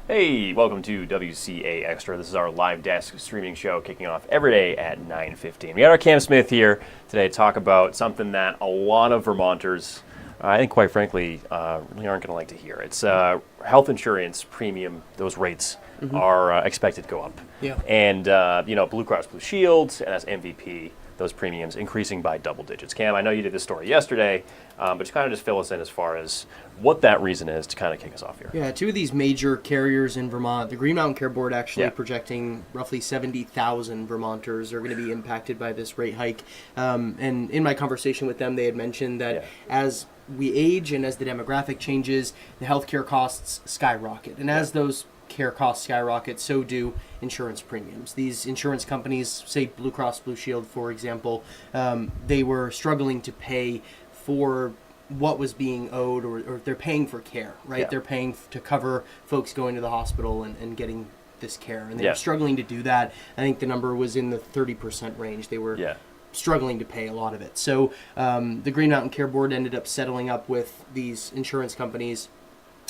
Hey, welcome to WCA Extra. This is our live desk streaming show kicking off every day at 9:15. We got our Cam Smith here today to talk about something that a lot of Vermonters, I think quite frankly, really aren't going to like to hear. It's health insurance premium, those rates are expected to go up. Yeah. And, Blue Cross Blue Shield and as MVP, those premiums increasing by double digits. Cam, I know you did this story yesterday, but just fill us in as far as what that reason is to kind of kick us off here. Yeah, two of these major carriers in Vermont, the Green Mountain Care Board actually projecting roughly 70,000 Vermonters are going to be impacted by this rate hike. And in my conversation with them, they had mentioned that as we age and as the demographic changes, the healthcare costs skyrocket. And as those care costs skyrocket, so do insurance premiums. These insurance companies, say Blue Cross Blue Shield, for example, they were struggling to pay for what was being owed, or they're paying for care, right? Yeah. They're paying to cover folks going to the hospital and getting this care. And they're struggling to do that. I think the number was in the 30% range. They were struggling to pay a lot of it. So the Green Mountain Care Board ended up settling up with these insurance companies.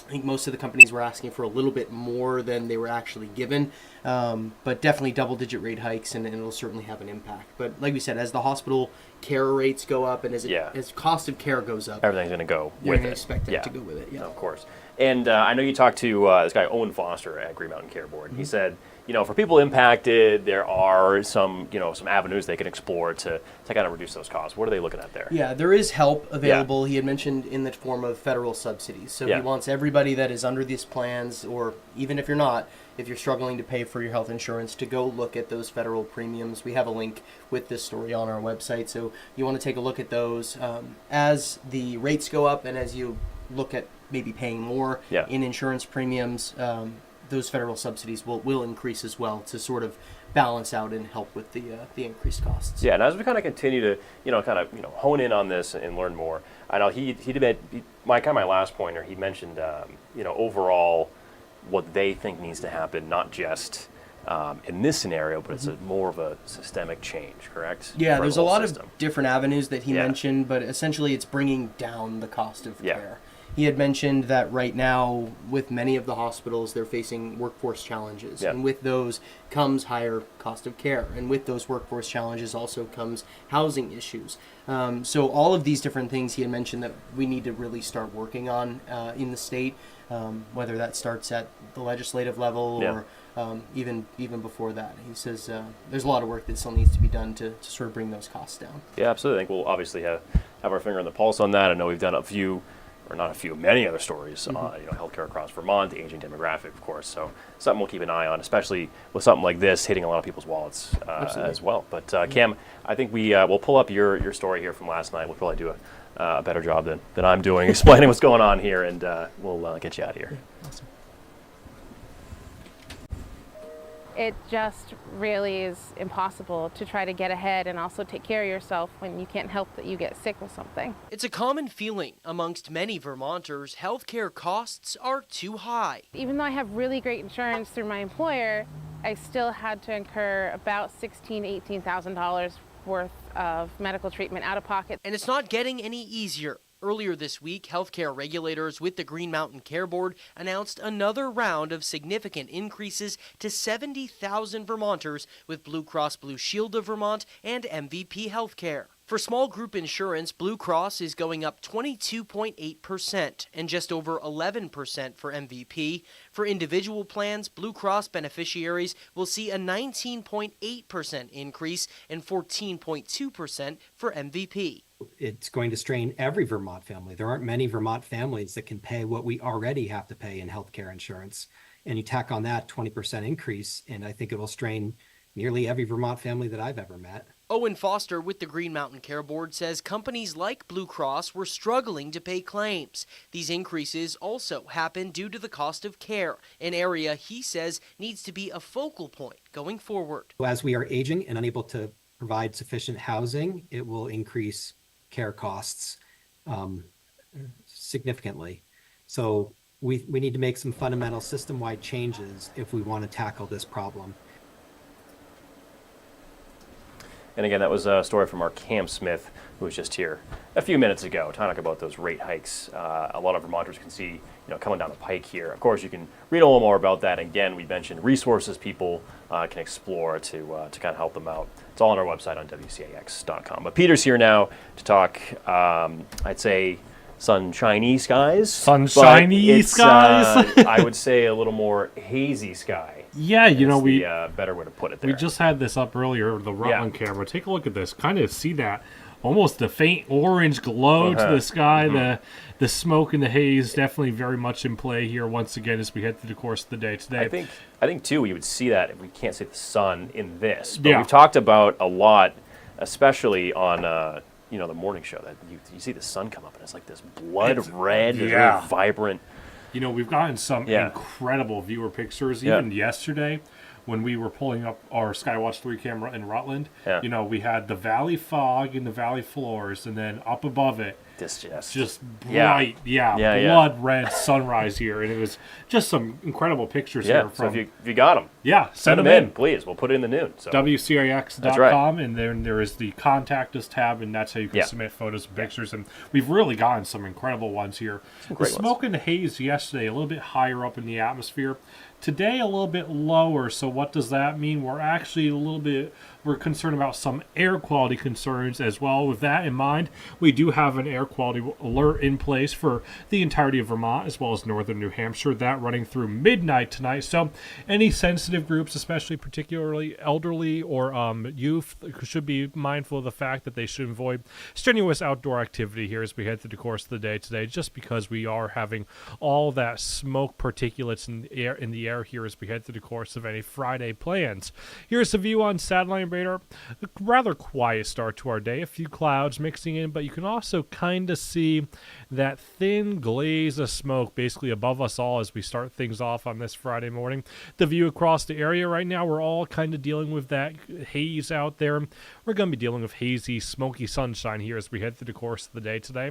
I think most of the companies were asking for a little bit more than they were actually given, but definitely double-digit rate hikes, and it'll certainly have an impact. But like we said, as the hospital care rates go up and as cost of care goes up, everything's going to go you're with going to it. expect it to go with it. Yeah, Of course. And I know you talked to this guy, Owen Foster at Green Mountain Care Board. He said, for people impacted, there are some avenues they can explore to kind of reduce those costs. What are they looking at there? Yeah, there is help available. He had mentioned in the form of federal subsidies. So he wants everybody that is under these plans, or even if you're not, if you're struggling to pay for your health insurance, to go look at those federal premiums. We have a link with this story on our website, so you want to take a look at those. As the rates go up and as you look at maybe paying more in insurance premiums, those federal subsidies will increase as well to sort of balance out and help with the increased costs. Yeah, and as we kind of continue to hone in on this and learn more, I know he did my last pointer. He mentioned overall what they think needs to happen, not just in this scenario, but it's more of a systemic change, correct? Yeah, there's a lot of different avenues that he mentioned, but essentially it's bringing down the cost of care. He had mentioned that right now, with many of the hospitals, they're facing workforce challenges. And with those comes higher cost of care. And with those workforce challenges also comes housing issues. So all of these different things he had mentioned that we need to really start working on in the state, whether that starts at the legislative level or even before that. He says there's a lot of work that still needs to be done to sort of bring those costs down. Yeah, absolutely. I think we'll obviously have our finger on the pulse on that. I know we've done many other stories, healthcare across Vermont, the aging demographic, of course. So something we'll keep an eye on, especially with something like this hitting a lot of people's wallets as well. But Cam, I think we'll pull up your story here from last night. We'll probably do a better job than I'm doing explaining what's going on here, and we'll get you out of here. Awesome. It just really is impossible to try to get ahead and also take care of yourself when you can't help that you get sick with something. It's a common feeling amongst many Vermonters. Healthcare costs are too high. Even though I have really great insurance through my employer, I still had to incur about $16,000 to $18,000 worth of medical treatment out of pocket. And it's not getting any easier. Earlier this week, healthcare regulators with the Green Mountain Care Board announced another round of significant increases to 70,000 Vermonters with Blue Cross Blue Shield of Vermont and MVP Healthcare. For small group insurance, Blue Cross is going up 22.8% and just over 11% for MVP. For individual plans, Blue Cross beneficiaries will see a 19.8% increase and 14.2% for MVP. It's going to strain every Vermont family. There aren't many Vermont families that can pay what we already have to pay in healthcare insurance. And you tack on that 20% increase, and I think it will strain nearly every Vermont family that I've ever met. Owen Foster with the Green Mountain Care Board says companies like Blue Cross were struggling to pay claims. These increases also happen due to the cost of care, an area he says needs to be a focal point going forward. As we are aging and unable to provide sufficient housing, it will increase care costs significantly. So we need to make some fundamental system-wide changes if we want to tackle this problem. And again, that was a story from our Cam Smith, who was just here a few minutes ago, talking about those rate hikes. A lot of Vermonters can see, coming down the pike here. Of course, you can read a little more about that. Again, we mentioned resources people can explore to kind of help them out. It's all on our website on WCAX.com. But Peter's here now to talk, I'd say, sunshiny skies. Sunshiny skies? I would say a little more hazy sky. Yeah, we better way to put it there. We just had this up earlier, the Rutland camera. Take a look at this. Kind of see that almost the faint orange glow to the sky. The smoke and the haze definitely very much in play here once again as we head through the course of the day today. I think too we would see that if we can't see the sun in this. But we've talked about a lot, especially on the morning show, that you see the sun come up and it's like this blood red, very vibrant. We've gotten some incredible viewer pictures. Even yesterday, when we were pulling up our Skywatch 3 camera in Rutland, we had the valley fog and the valley floors, and then up above it, just bright, blood red sunrise here. And it was just some incredible pictures here. So if you got them, send them in, please. We'll put it in the noon. So. WCAX.com, and then there is the Contact Us tab, and that's how you can submit photos and pictures. And we've really gotten some incredible ones here. The smoke and the haze yesterday, a little bit higher up in the atmosphere. Today, a little bit lower. So what does that mean? We're concerned about some air quality concerns as well. With that in mind, we do have an air quality alert in place for the entirety of Vermont as well as northern New Hampshire. That running through midnight tonight. So any sensitive groups, especially particularly elderly or youth, should be mindful of the fact that they should avoid strenuous outdoor activity here as we head through the course of the day today, just because we are having all that smoke particulates in the air here as we head through the course of any Friday plans. Here's the view on satellite radar. A rather quiet start to our day. A few clouds mixing in, but you can also kind of see that thin glaze of smoke basically above us all as we start things off on this Friday morning. The view across the area right now, we're all kind of dealing with that haze out there. We're going to be dealing with hazy, smoky sunshine here as we head through the course of the day today.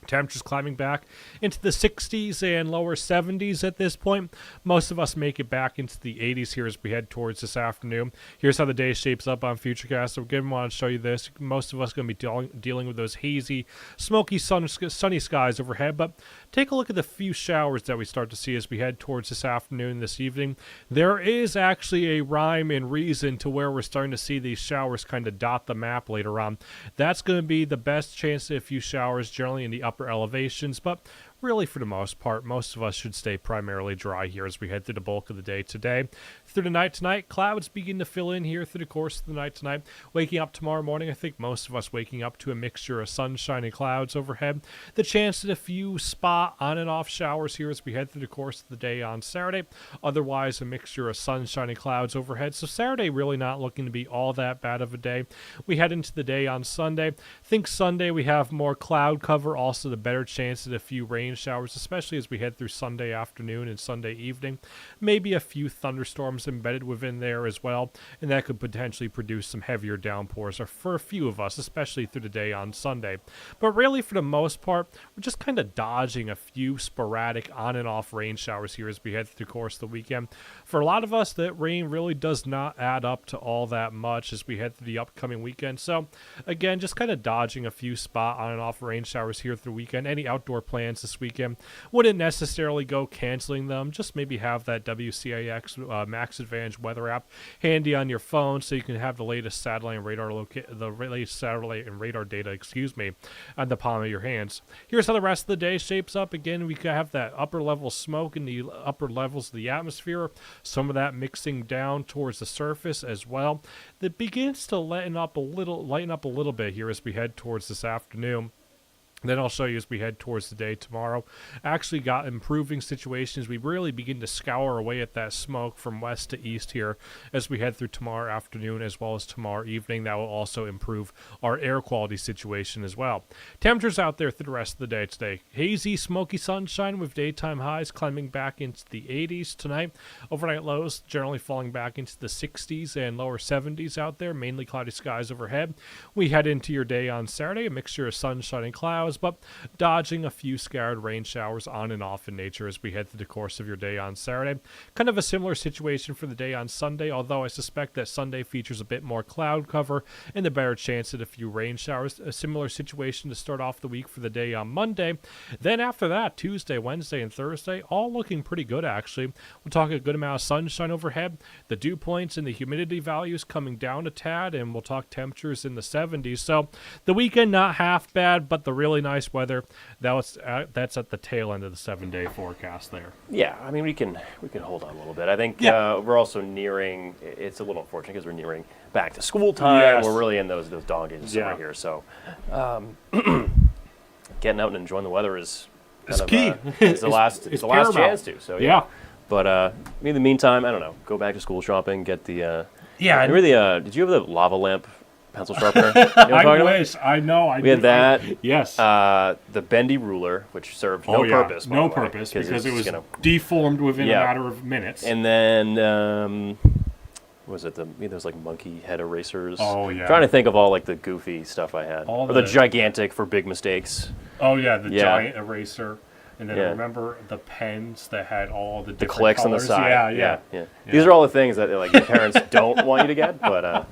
Temperatures climbing back into the 60s and lower 70s at this point. Most of us make it back into the 80s here as we head towards this afternoon. Here's how the day shapes up on Futurecast. So again, I want to show you this. Most of us are going to be dealing with those hazy, smoky, sunny skies overhead. But take a look at the few showers that we start to see as we head towards this afternoon, this evening. There is actually a rhyme and reason to where we're starting to see these showers kind of dot the map later on. That's going to be the best chance of a few showers generally in the upper elevations, but really for the most part, most of us should stay primarily dry here as we head through the bulk of the day today. Through the night tonight, clouds begin to fill in here through the course of the night tonight. Waking up tomorrow morning, I think most of us waking up to a mixture of sunshine and clouds overhead. The chance at a few spot on and off showers here as we head through the course of the day on Saturday. Otherwise, a mixture of sunshine and clouds overhead. So Saturday really not looking to be all that bad of a day. We head into the day on Sunday. Think Sunday we have more cloud cover, also the better chance at a few rain showers, especially as we head through Sunday afternoon and Sunday evening. Maybe a few thunderstorms embedded within there as well, and that could potentially produce some heavier downpours for a few of us, especially through the day on Sunday. But really, for the most part, we're just kind of dodging a few sporadic on and off rain showers here as we head through the course of the weekend. For a lot of us, that rain really does not add up to all that much as we head through the upcoming weekend. So again, just kind of dodging a few spot on and off rain showers here through the weekend. Any outdoor plans this weekend, wouldn't necessarily go canceling them. Just maybe have that WCAX Max Advantage weather app handy on your phone so you can have the latest satellite and radar data, on the palm of your hands. Here's how the rest of the day shapes up. Again, we could have that upper level smoke in the upper levels of the atmosphere. Some of that mixing down towards the surface as well. That begins to lighten up a little bit here as we head towards this afternoon. Then I'll show you as we head towards the day tomorrow. Actually got improving situations. We really begin to scour away at that smoke from west to east here as we head through tomorrow afternoon as well as tomorrow evening. That will also improve our air quality situation as well. Temperatures out there through the rest of the day today. Hazy, smoky sunshine with daytime highs climbing back into the 80s tonight. Overnight lows generally falling back into the 60s and lower 70s out there. Mainly cloudy skies overhead. We head into your day on Saturday. A mixture of sunshine and clouds showers, but dodging a few scattered rain showers on and off in nature as we head through the course of your day on Saturday. Kind of a similar situation for the day on Sunday, although I suspect that Sunday features a bit more cloud cover and a better chance at a few rain showers. A similar situation to start off the week for the day on Monday. Then after that, Tuesday, Wednesday, and Thursday, all looking pretty good actually. We'll talk a good amount of sunshine overhead, the dew points and the humidity values coming down a tad, and we'll talk temperatures in the 70s. So the weekend not half bad, but the really nice weather, that's at the tail end of the 7-day forecast there. Yeah, I mean, we can hold on a little bit. I think we're also nearing, it's a little unfortunate because we're nearing back to school time. Yes. We're really in those dog days of summer here. So getting out and enjoying the weather is kind of, key. It's the last chance to. So yeah. But in the meantime, I don't know. Go back to school shopping. Get the yeah. Did you have the lava lamp pencil sharpener? You know what I'm talking I about? wish. I know. We had that. Yes. The bendy ruler, which served no purpose. No purpose because it was deformed within a matter of minutes. And then what was it? Those like monkey head erasers. Oh yeah. Trying to think of all like the goofy stuff I had. All or the gigantic for big mistakes. Oh yeah, the giant eraser. And then I remember the pens that had all the different clicks colors. on the side. Yeah. These are all the things that like your parents don't want you to get, but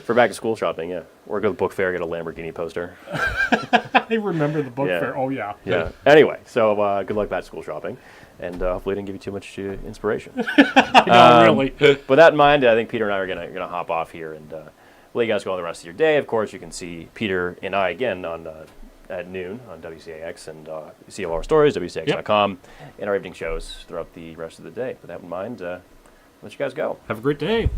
for back to school shopping, or go to the book fair, get a Lamborghini poster. I remember the book fair. Oh yeah. Yeah. Anyway, so good luck back to school shopping, and hopefully I didn't give you too much inspiration. No, really. With that in mind, I think Peter and I are gonna hop off here and let you guys go on the rest of your day. Of course, you can see Peter and I again on at noon on WCAX, and see all our stories, WCAX.com, and our evening shows throughout the rest of the day. With that in mind, let you guys go. Have a great day.